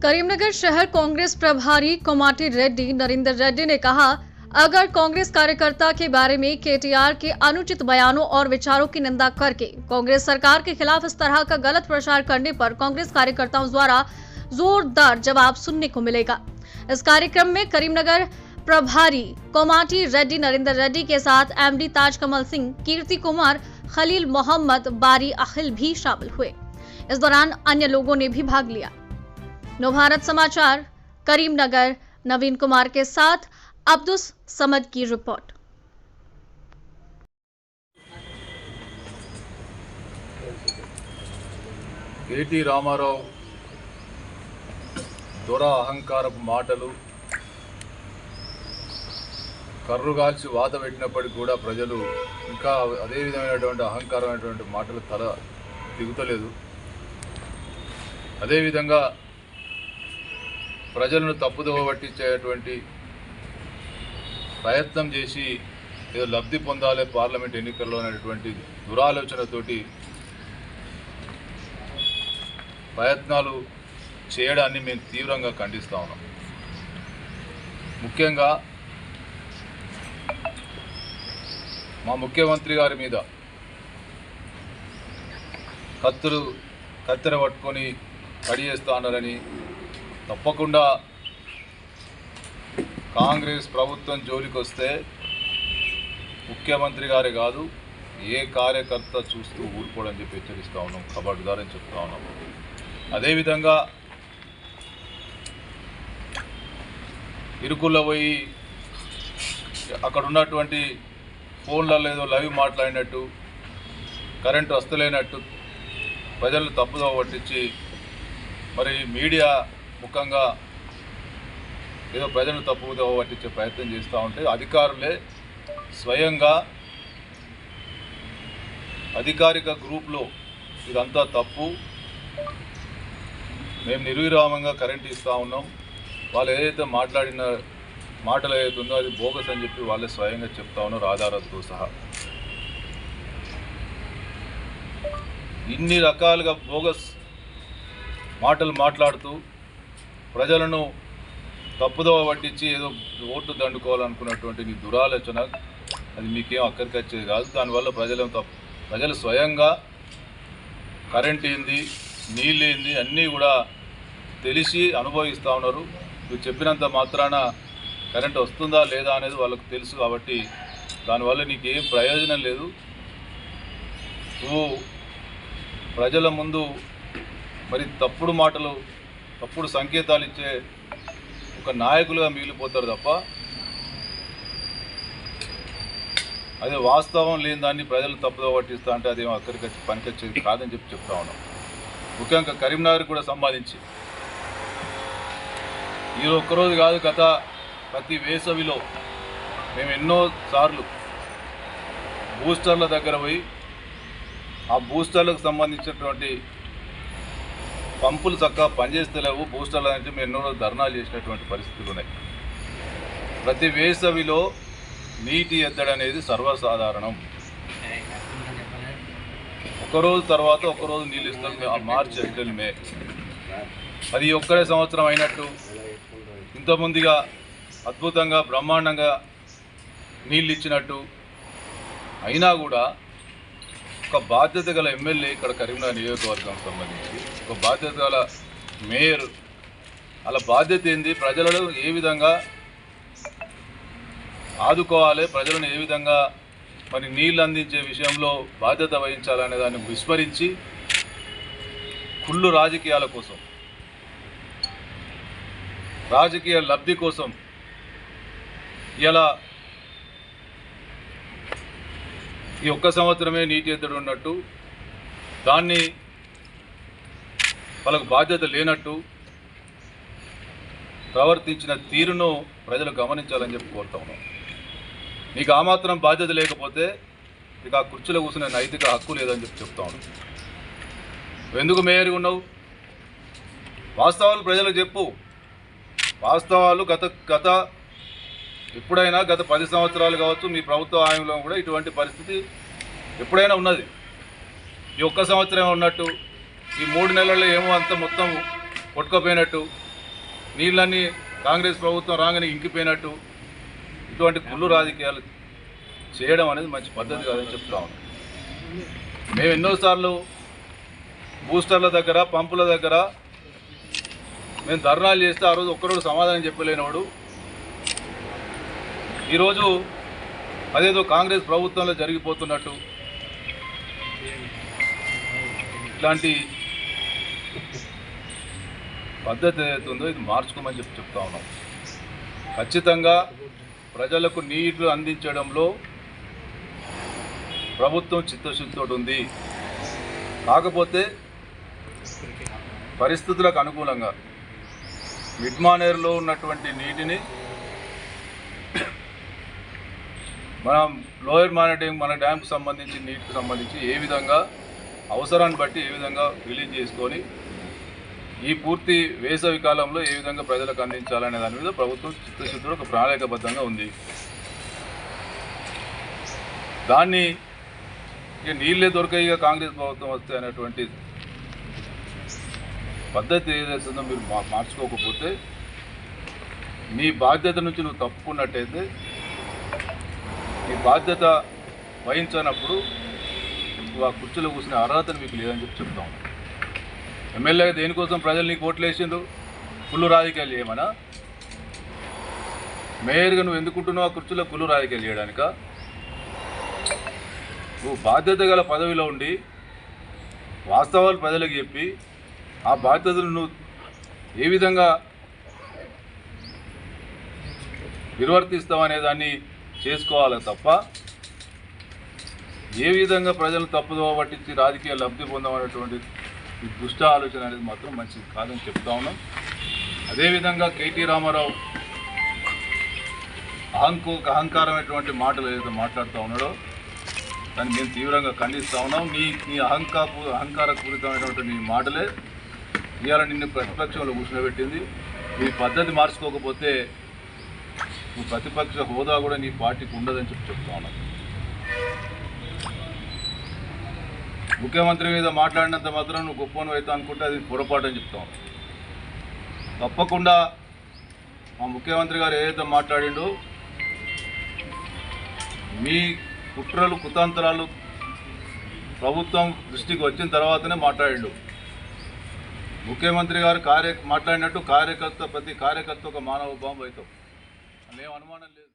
करीमनगर शहर कांग्रेस प्रभारी कोमाटी रेड्डी नरेंद्र रेड्डी ने कहा, अगर कांग्रेस कार्यकर्ता के बारे में केटीआर के अनुचित बयानों और विचारों की निंदा करके कांग्रेस सरकार के खिलाफ इस तरह का गलत प्रचार करने पर कांग्रेस कार्यकर्ताओं द्वारा जोरदार जवाब सुनने को मिलेगा। इस कार्यक्रम में करीमनगर प्रभारी कोमाटी रेड्डी नरेंद्र रेड्डी के साथ एमडी ताज कमल सिंह, कीर्ति कुमार, खलील मोहम्मद, बारी अखिल भी शामिल हुए। इस दौरान अन्य लोगों ने भी भाग लिया। नव भारत समाचार करीमनगर नवीन कुमार के साथ अब्दुस समद की रिपोर्ट। केटी रामाराव దొర అహంకారపు మాటలు కర్రుగాల్చి వాత పెట్టినప్పటికీ కూడా ప్రజలు ఇంకా అదే విధమైనటువంటి అహంకారమైనటువంటి మాటలు తల దిగుతలేదు। అదేవిధంగా ప్రజలను తప్పుదోవ పట్టించేటువంటి ప్రయత్నం చేసి ఏదో లబ్ధి పొందాలి పార్లమెంట్ ఎన్నికల్లో అనేటువంటి దురాలోచనతోటి ప్రయత్నాలు చేయడాన్ని మేము తీవ్రంగా ఖండిస్తా ఉన్నాం। ముఖ్యంగా మా ముఖ్యమంత్రి గారి మీద కత్తెర పట్టుకొని కడియేస్తా అన్నారని, తప్పకుండా కాంగ్రెస్ ప్రభుత్వం జోలికి వస్తే ముఖ్యమంత్రి గారే కాదు ఏ కార్యకర్త చూస్తూ ఊరుకోవడం చెప్పి హెచ్చరిస్తూ ఉన్నాం, ఖబర్దారని చెప్తా ఉన్నాం। అదేవిధంగా ఇరుకుల్లో పోయి అక్కడ ఉన్నటువంటి ఫోన్లలో ఏదో లైవ్ మాట్లాడినట్టు, కరెంటు వస్తలేనట్టు ప్రజలను తప్పుదో పట్టించి మరి మీడియా ముఖంగా ఏదో ప్రజలను తప్పుదో పట్టించే ప్రయత్నం చేస్తూ ఉంటే అధికారులే స్వయంగా అధికారిక గ్రూప్లో ఇదంతా తప్పు, మేము నిర్విరామంగా కరెంట్ ఇస్తూ ఉన్నాం, వాళ్ళు ఏదైతే మాట్లాడిన మాటలు ఏదైతే ఉందో అది బోగస్ అని చెప్పి వాళ్ళే స్వయంగా చెప్తా ఉన్నారు ఆధారాలతో సహా। ఇన్ని రకాలుగా బోగస్ మాటలు మాట్లాడుతూ ప్రజలను తప్పుదోవ పట్టించి ఏదో ఓట్లు దండుకోవాలనుకున్నటువంటి నీ దురాలోచన అది మీకేం అక్కడికి వచ్చేది కాదు। దానివల్ల ప్రజలు స్వయంగా కరెంట్ ఏంది, నీళ్ళు ఏంది అన్నీ కూడా తెలిసి అనుభవిస్తూ ఉన్నారు। నువ్వు చెప్పినంత మాత్రాన కరెంట్ వస్తుందా లేదా అనేది వాళ్ళకు తెలుసు కాబట్టి దానివల్ల నీకు ఏం ప్రయోజనం లేదు। నువ్వు ప్రజల ముందు మరి తప్పుడు మాటలు, తప్పుడు సంకేతాలు ఇచ్చే ఒక నాయకులుగా మిగిలిపోతారు తప్ప అదే వాస్తవం లేని దాన్ని ప్రజలు తప్పుదో పట్టిస్తా అంటే అదేమో అక్కడికి పనికొచ్చేది కాదని చెప్పి చెప్తా ఉన్నాం। ముఖ్యంగా కరీంనగర్ కూడా సంబంధించి ఈ ఒక్కరోజు కాదు, గత ప్రతి వేసవిలో మేము ఎన్నోసార్లు బూస్టర్ల దగ్గర పోయి ఆ బూస్టర్లకు సంబంధించినటువంటి పంపులు చక్కగా పనిచేస్తలేవు, బూస్టర్లు అంటే మేము ఎన్నో ధర్నాలు చేసినటువంటి పరిస్థితులు ఉన్నాయి। ప్రతి వేసవిలో నీటి ఎద్దడి అనేది సర్వసాధారణం। ఒకరోజు తర్వాత ఒకరోజు నీళ్ళు ఇస్తారు, మార్చి, ఏప్రిల్, మే, అది ఒక్కడే సంవత్సరం అయినట్టు ఇంతమందిగా అద్భుతంగా బ్రహ్మాండంగా నీళ్ళు ఇచ్చినట్టు అయినా కూడా ఒక బాధ్యత గల ఎమ్మెల్యే ఇక్కడ కరీంనగర్ నియోజకవర్గం సంబంధించి ఒక బాధ్యత గల మేయర్ అలా బాధ్యత ఏంది, ప్రజలను ఏ విధంగా ఆదుకోవాలి, ప్రజలను ఏ విధంగా మరి నీళ్ళు అందించే విషయంలో బాధ్యత వహించాలనే దాన్ని విస్మరించి కుళ్ళు రాజకీయాల కోసం, రాజకీయ లబ్ధి కోసం ఇలా ఈ ఒక్క సంవత్సరమే నీటి ఎద్దడి ఉన్నట్టు, దాన్ని వాళ్ళకు బాధ్యత లేనట్టు ప్రవర్తించిన తీరును ప్రజలు గమనించాలని చెప్పి కోరుతా ఉన్నాం। నీకు ఆ మాత్రం బాధ్యత లేకపోతే నీకు ఆ కుర్చీలో కూర్చునే నైతిక హక్కు లేదని చెప్పి చెప్తా ఉన్నాం। ఎందుకు మేయర్గా ఉన్నావు? వాస్తవాలు ప్రజలకు చెప్పు। వాస్తవాలు గత ఎప్పుడైనా గత 10 సంవత్సరాలు కావచ్చు మీ ప్రభుత్వ హయాంలో కూడా ఇటువంటి పరిస్థితి ఎప్పుడైనా ఉన్నది। ఈ ఒక్క సంవత్సరం ఉన్నట్టు ఈ 3 నెలల్లో ఏమో అంత మొత్తం కొట్టుకుపోయినట్టు నీళ్ళన్నీ కాంగ్రెస్ ప్రభుత్వం రాగానే ఇంకిపోయినట్టు ఇటువంటి కుళ్ళు రాజకీయాలు చేయడం అనేది మంచి పద్ధతి కాదని చెప్తా ఉన్నాం. మేము ఎన్నోసార్లు బూస్టర్ల దగ్గర పంపుల దగ్గర మేము ధర్నాలు చేస్తే ఆ రోజు ఒక్కరోజు సమాధానం చెప్పలేనివాడు ఈరోజు అదేదో కాంగ్రెస్ ప్రభుత్వంలో జరిగిపోతున్నట్టు ఇట్లాంటి పద్ధతి ఏదైతుందో ఇది మార్చుకోమని చెప్తా ఉన్నాం. ఖచ్చితంగా ప్రజలకు నీళ్లు అందించడంలో ప్రభుత్వం చిత్తశుద్ధితో ఉంది. కాకపోతే పరిస్థితులకు అనుకూలంగా మిడ్మానేరులో ఉన్నటువంటి నీటిని మనం లోయర్ మానిటరింగ్ మన డ్యామ్కి సంబంధించి నీటికి సంబంధించి ఏ విధంగా అవసరాన్ని బట్టి ఏ విధంగా రిలీజ్ చేసుకొని ఈ పూర్తి వేసవి కాలంలో ఏ విధంగా ప్రజలకు అందించాలనే దాని మీద ప్రభుత్వం చిత్తశుద్ధిలో ఒక ప్రణాళికబద్ధంగా ఉంది. దాన్ని ఇక నీళ్ళే దొరకాయిగా కాంగ్రెస్ ప్రభుత్వం వస్తే అనేటువంటి పద్ధతి ఏదైతుందో మీరు మార్చుకోకపోతే నీ బాధ్యత నుంచి నువ్వు తప్పుకున్నట్టయితే నీ బాధ్యత వహించనప్పుడు నువ్వు ఆ కుర్చీలో కూర్చునే అర్హతను మీకు లేదని చెప్తాం. ఎమ్మెల్యేగా దేనికోసం ప్రజలు నీకు ఓట్లు వేసిండ్రు? కుళ్ళు రాజకీయాలు చేయమనా? మేయర్గా నువ్వు ఎందుకుంటున్నావు ఆ కుర్చీలో కుళ్ళు రాజకీయాలు చేయడానిక? నువ్వు బాధ్యత గల పదవిలో ఉండి వాస్తవాలు ప్రజలకు చెప్పి ఆ బాధ్యతలు నువ్వు ఏ విధంగా నిర్వర్తిస్తావనే దాన్ని చేసుకోవాలి తప్ప ఏ విధంగా ప్రజలు తప్పుదోవ పట్టించి రాజకీయ లబ్ధి పొందమనేటువంటి ఈ దుష్ట ఆలోచన అనేది మాత్రం మంచిది కాదని చెప్తా ఉన్నాం. అదేవిధంగా కేటీ రామారావు అహంకారమైనటువంటి మాటలు ఏదైతే మాట్లాడుతూ ఉన్నాడో దాన్ని మేము తీవ్రంగా ఖండిస్తూ ఉన్నాం. నీ అహంకారపూరితమైనటువంటి నీ మాటలే ఇవాళ నిన్ను ప్రతిపక్షంలో కూర్చోబెట్టింది. నీ పద్ధతి మార్చుకోకపోతే నువ్వు ప్రతిపక్ష హోదా కూడా నీ పార్టీకి ఉండదని చెప్తా ఉన్నాం. ముఖ్యమంత్రి మీద మాట్లాడినంత మాత్రం నువ్వు గొప్పను అవుతా అనుకుంటే అది పొరపాటు అని చెప్తాం. తప్పకుండా మా ముఖ్యమంత్రి గారు ఏదైతే మాట్లాడిండో మీ కుట్రలు కుతంత్రాలు ప్రభుత్వం దృష్టికి వచ్చిన తర్వాతనే మాట్లాడిండు. ముఖ్యమంత్రి గారు మాట్లాడినట్టు ప్రతి కార్యకర్త ఒక మానవ బాంబు అవుతాం, అనే అనుమానం లేదు.